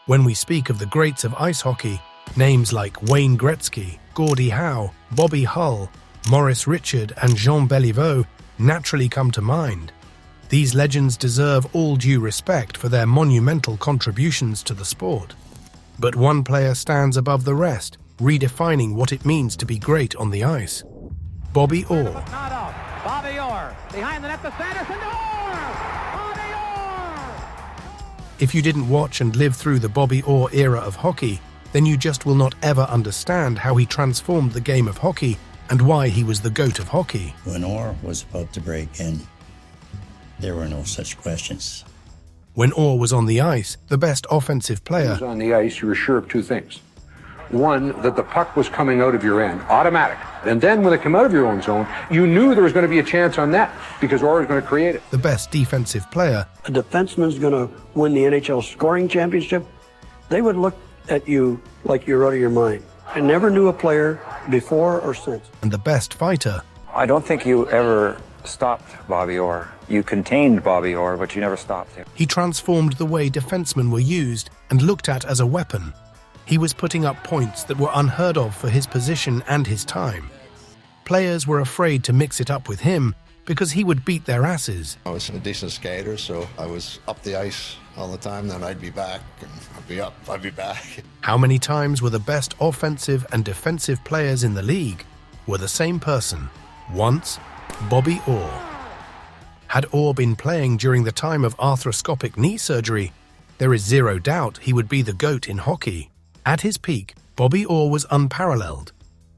When we speak of the greats of ice hockey, names like Wayne Gretzky, Gordie Howe, Bobby Hull, Maurice Richard, and Jean Béliveau naturally come to mind. These legends deserve all due respect for their monumental contributions to the sport. But one player stands above the rest, redefining what it means to be great on the ice. Bobby Orr. Not out. Bobby Orr. Behind the net to Sanderson. Orr! Bobby Orr! If you didn't watch and live through the Bobby Orr era of hockey, then you just will not ever understand how he transformed the game of hockey and why he was the GOAT of hockey. When Orr was about to break in, there were no such questions. When Orr was on the ice, the best offensive player, was on the ice, you were sure of two things. One, that the puck was coming out of your end, automatic. And then when it came out of your own zone, you knew there was going to be a chance on net because Orr was going to create it. the best defensive player, A defenseman's going to win the NHL scoring championship, they would look at you like you're out of your mind. I never knew a player before or since. and the best fighter. I don't think you ever stopped Bobby Orr. You contained Bobby Orr, but you never stopped him. He transformed the way defensemen were used and looked at as a weapon. He was putting up points that were unheard of for his position and his time. Players were afraid to mix it up with him because he would beat their asses. I was a decent skater, so I was up the ice all the time. Then I'd be back, and I'd be up, I'd be back. How many times were the best offensive and defensive players in the league were the same person? Once, Bobby Orr. Had Orr been playing during the time of arthroscopic knee surgery, there is zero doubt he would be the GOAT in hockey. At his peak, Bobby Orr was unparalleled.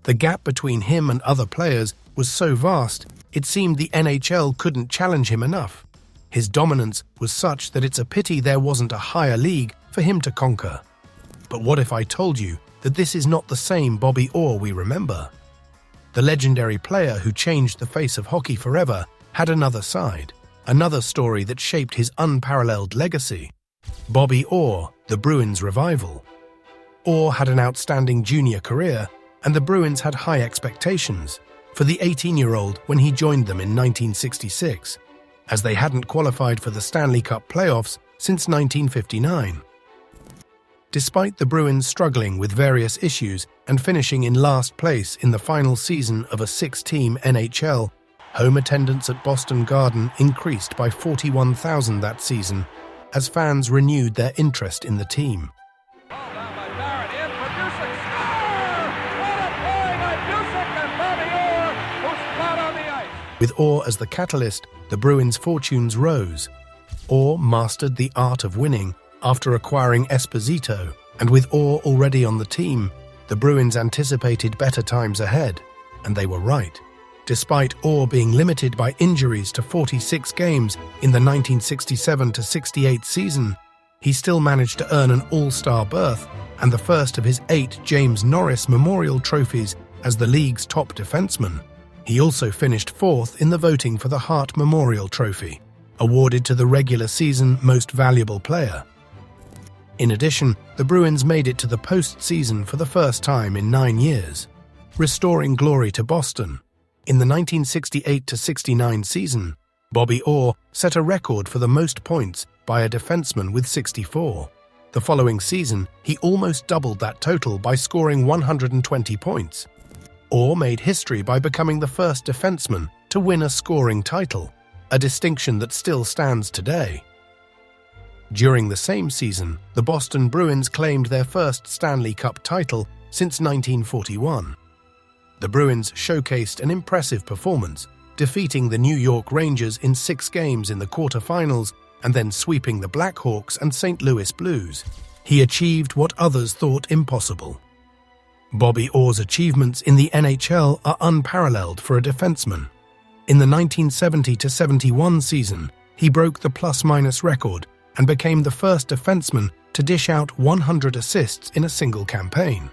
The gap between him and other players was so vast, it seemed the NHL couldn't challenge him enough. His dominance was such that it's a pity there wasn't a higher league for him to conquer. But what if I told you that this is not the same Bobby Orr we remember? The legendary player who changed the face of hockey forever had another side, another story that shaped his unparalleled legacy. Bobby Orr, the Bruins revival. Orr had an outstanding junior career, and the Bruins had high expectations for the 18-year-old when he joined them in 1966, as they hadn't qualified for the Stanley Cup playoffs since 1959. Despite the Bruins struggling with various issues and finishing in last place in the final season of a six-team NHL, home attendance at Boston Garden increased by 41,000 that season as fans renewed their interest in the team. With Orr as the catalyst, the Bruins' fortunes rose. Orr mastered the art of winning after acquiring Esposito, and with Orr already on the team, the Bruins anticipated better times ahead, and they were right. Despite Orr being limited by injuries to 46 games in the 1967-68 season, he still managed to earn an All-Star berth and the first of his 8 James Norris Memorial Trophies as the league's top defenseman. He also finished 4th in the voting for the Hart Memorial Trophy, awarded to the regular season Most Valuable Player. In addition, the Bruins made it to the postseason for the first time in 9 years, restoring glory to Boston. In the 1968-69 season, Bobby Orr set a record for the most points by a defenseman with 64. The following season, he almost doubled that total by scoring 120 points. Orr made history by becoming the first defenseman to win a scoring title, a distinction that still stands today. During the same season, the Boston Bruins claimed their first Stanley Cup title since 1941. The Bruins showcased an impressive performance, defeating the New York Rangers in 6 games in the quarterfinals and then sweeping the Blackhawks and St. Louis Blues. He achieved what others thought impossible. Bobby Orr's achievements in the NHL are unparalleled for a defenseman. In the 1970-71 season, he broke the plus-minus record and became the first defenseman to dish out 100 assists in a single campaign.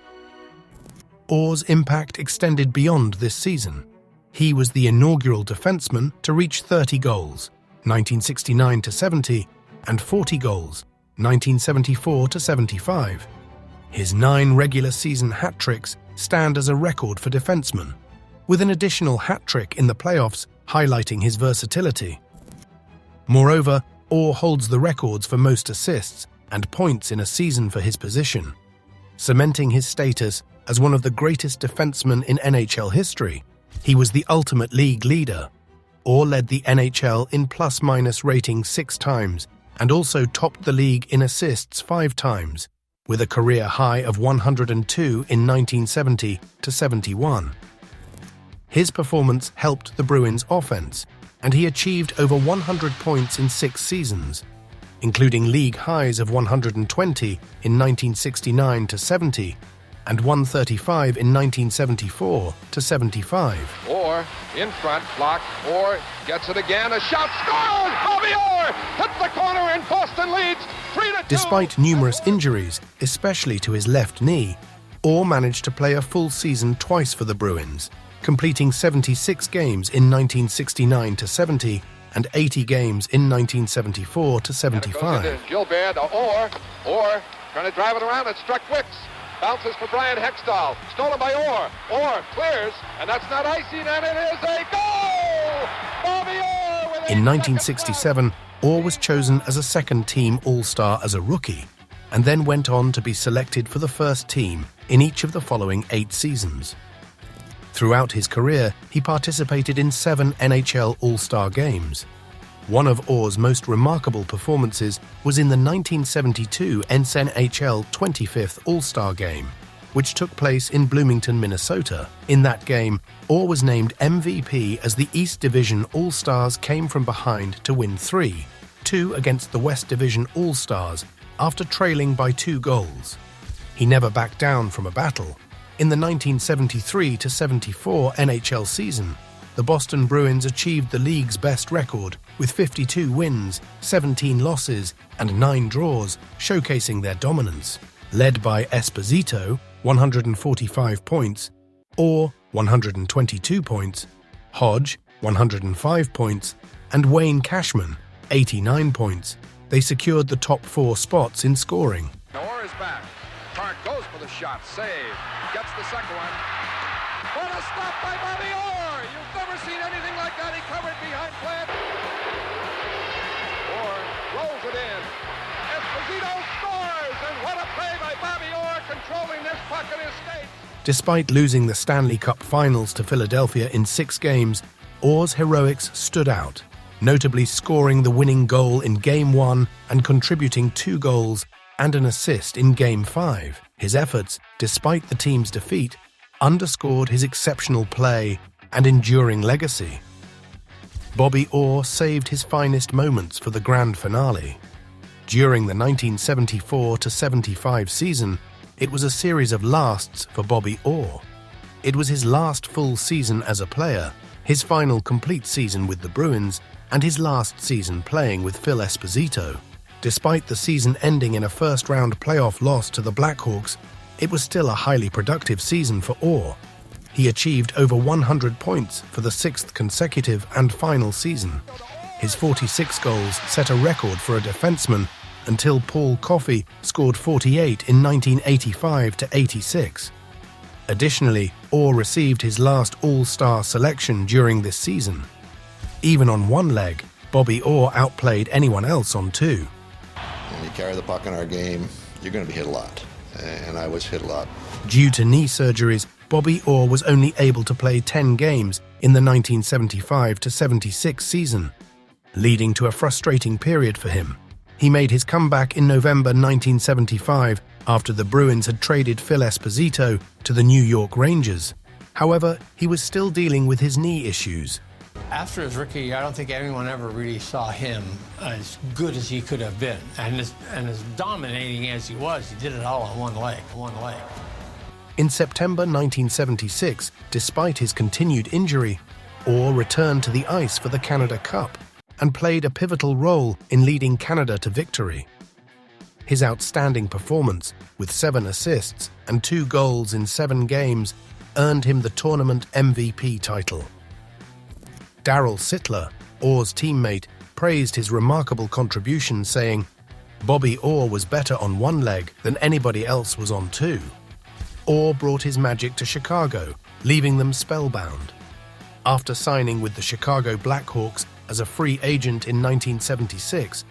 Orr's impact extended beyond this season. He was the inaugural defenseman to reach 30 goals, 1969-70, and 40 goals, 1974-75. His 9 regular season hat tricks stand as a record for defensemen, with an additional hat trick in the playoffs highlighting his versatility. Moreover, Orr holds the records for most assists, and points in a season for his position, cementing his status as one of the greatest defensemen in NHL history. He was the ultimate league leader. Orr led the NHL in plus-minus rating 6 times and also topped the league in assists 5 times, with a career high of 102 in 1970 to 71. His performance helped the Bruins' offense, and he achieved over 100 points in 6 seasons, including league highs of 120 in 1969 to 70 and 135 in 1974 to 75. Orr in front, blocked. Orr gets it again. A shot, scores! Bobby Orr hits the corner and Boston leads 3-2. Despite numerous injuries, especially to his left knee, Orr managed to play a full season twice for the Bruins, completing 76 games in 1969 to 70 and 80 games in 1974 to 75. And it goes into Gilbert to Orr. Orr trying to drive it around. It struck Wicks. Bounces for Brian Hextall. Stolen by Orr. Orr clears, and that's not icing, and it is a goal! Bobby Orr with In 1967, Orr was chosen as a second-team All-Star as a rookie, and then went on to be selected for the first team in each of the following 8 seasons. Throughout his career, he participated in 7 NHL All-Star games. One of Orr's most remarkable performances was in the 1972 NHL 25th All-Star Game, which took place in Bloomington, Minnesota. In that game, Orr was named MVP as the East Division All-Stars came from behind to win 3-2 against the West Division All-Stars after trailing by 2 goals. He never backed down from a battle. In the 1973-74 NHL season, the Boston Bruins achieved the league's best record with 52 wins, 17 losses, and 9 draws, showcasing their dominance. Led by Esposito, 145 points, Orr, 122 points, Hodge, 105 points, and Wayne Cashman, 89 points. They secured the top 4 spots in scoring. Orr is back. Clark goes for the shot. Save. Gets the second one. What a stop by Bobby Orr! You've never seen anything like that. He covered behind Plant. Orr rolls it in. Esposito scores! And what a play by Bobby Orr, controlling this puck in his skates. Despite losing the Stanley Cup Finals to Philadelphia in 6 games, Orr's heroics stood out, notably scoring the winning goal in Game 1 and contributing 2 goals and an assist in Game 5. His efforts, despite the team's defeat, underscored his exceptional play and enduring legacy. Bobby Orr saved his finest moments for the grand finale. During the 1974-75 season, it was a series of lasts for Bobby Orr. It was his last full season as a player, his final complete season with the Bruins, and his last season playing with Phil Esposito. Despite the season ending in a first-round playoff loss to the Blackhawks, it was still a highly productive season for Orr. He achieved over 100 points for the 6th consecutive and final season. His 46 goals set a record for a defenseman until Paul Coffey scored 48 in 1985-86. Additionally, Orr received his last All-Star selection during this season. Even on one leg, Bobby Orr outplayed anyone else on 2. When you carry the puck in our game, you're going to be hit a lot. And I was hit a lot. Due to knee surgeries, Bobby Orr was only able to play 10 games in the 1975-76 season, leading to a frustrating period for him. He made his comeback in November 1975 after the Bruins had traded Phil Esposito to the New York Rangers. However, he was still dealing with his knee issues. After his rookie year, I don't think anyone ever really saw him as good as he could have been. And as dominating as he was, he did it all on one leg. In September 1976, despite his continued injury, Orr returned to the ice for the Canada Cup and played a pivotal role in leading Canada to victory. His outstanding performance, with 7 assists and 2 goals in 7 games, earned him the tournament MVP title. Darryl Sittler, Orr's teammate, praised his remarkable contribution, saying, "Bobby Orr was better on one leg than anybody else was on 2. Orr brought his magic to Chicago, leaving them spellbound." After signing with the Chicago Blackhawks as a free agent in 1976,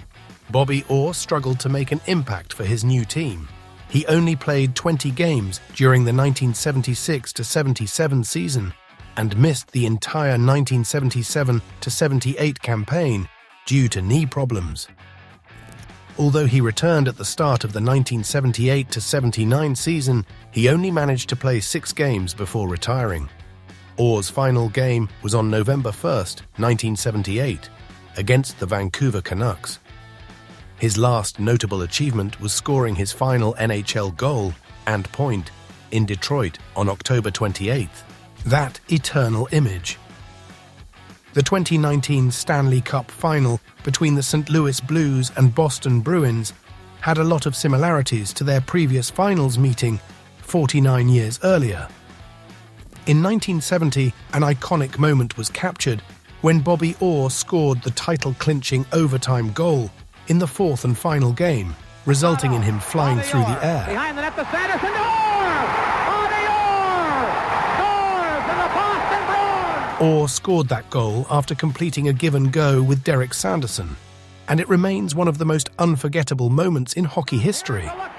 Bobby Orr struggled to make an impact for his new team. He only played 20 games during the 1976-77 season and missed the entire 1977-78 campaign due to knee problems. Although he returned at the start of the 1978-79 season, he only managed to play 6 games before retiring. Orr's final game was on November 1st, 1978, against the Vancouver Canucks. His last notable achievement was scoring his final NHL goal and point in Detroit on October 28th. That eternal image. The 2019 Stanley Cup final between the St. Louis Blues and Boston Bruins had a lot of similarities to their previous finals meeting 49 years earlier. In 1970, an iconic moment was captured when Bobby Orr scored the title-clinching overtime goal in the 4th and final game, resulting in him flying through the air. Behind the net, the Sanderson, Orr! Bobby Orr! Scores in the Boston Bruins! Orr scored that goal after completing a give-and-go with Derek Sanderson, and it remains one of the most unforgettable moments in hockey history. Look